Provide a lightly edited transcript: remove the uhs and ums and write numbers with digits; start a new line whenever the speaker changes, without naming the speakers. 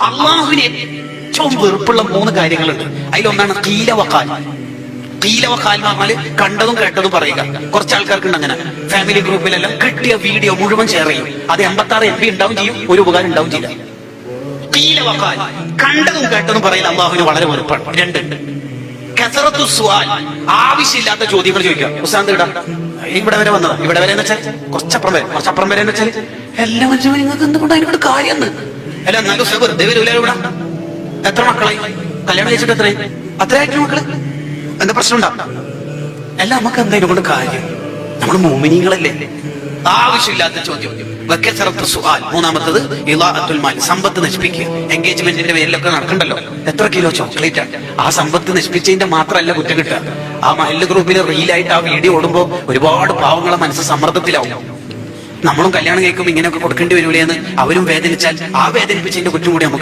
അള്ളാഹുവിന് ഏറ്റവും വെറുപ്പുള്ള 3 കാര്യങ്ങളുണ്ട്. അതിലൊന്നാണ് ഖീല വഖാൽ. ഖീല വഖാൽ എന്ന് പറഞ്ഞാല് കണ്ടതും കേട്ടതും പറയുക. കുറച്ച് ആൾക്കാർക്കുണ്ട് അങ്ങനെ. ഫാമിലി ഗ്രൂപ്പിലെല്ലാം കിട്ടിയ വീഡിയോ മുഴുവൻ ഷെയർ ചെയ്യും. അത് 86 MB ഉണ്ടാവും ചെയ്യും, ഒരു ഉപകാരം ഉണ്ടാവും ചെയ്യില്ല. ഖീല വഖാൽ, കണ്ടതും കേട്ടതും പറയില്ല, അള്ളാഹുവിന് വളരെ വെറുപ്പാണ്. 2, കസറത്തു സുആൽ, ആവശ്യമില്ലാത്ത ചോദ്യങ്ങൾ ചോദിക്കുക. ഉസ്താദ് ഇടാ ഇവിടെ വരെ വന്നതാ, ഇവിടെ വരെ എന്ന് വെച്ചാൽ കുറച്ചപ്പുറം വരെ എന്ന് വെച്ചാൽ എല്ലാം വെച്ചാൽ നിങ്ങൾക്ക് എന്തുകൊണ്ട് അതിനോട് കാര്യം അല്ല. എന്നാലും ഉസ്താദ് വെറുതെ വരൂല. ഇവിടെ എത്ര മക്കളായി? കല്യാണം കഴിച്ചിട്ട് എത്രയായി? അത്രയായിട്ട് മക്കള്? എന്താ പ്രശ്നം ഉണ്ടാവും? എല്ലാം നമുക്ക് എന്തായാലും കൊണ്ട് കാര്യം. നമ്മൾ മോമിനികളല്ലേ. ആവശ്യമില്ലാത്ത ചോദ്യം. മൂന്നാമത്തത് ഇളാഅത്തുൽ മാൽ, സമ്പത്ത് നശിപ്പിക്കുക. എൻഗേജ്മെന്റിന്റെ പേരിലൊക്കെ നടക്കണ്ടല്ലോ, എത്ര കിലോ ചോക്ലേറ്റ് ആണ്. ആ സമ്പത്ത് നശിപ്പിച്ചതിന്റെ മാത്രമല്ല കുറ്റം കിട്ടുക. ആ മഹല്ല് ഗ്രൂപ്പിൽ റീലായിട്ട് ആ വീഡിയോ ഓടുമ്പോ ഒരുപാട് പാവങ്ങളെ മനസ്സ് സമ്മർദ്ദത്തിലാവും. നമ്മളും കല്യാണം കഴിക്കുമ്പോൾ ഇങ്ങനെയൊക്കെ കൊടുക്കേണ്ടി വരൂലേ എന്ന് അവരും വേദനിച്ചാൽ ആ വേദനിപ്പിച്ചതിന്റെ കുറ്റം കൂടി നമുക്ക്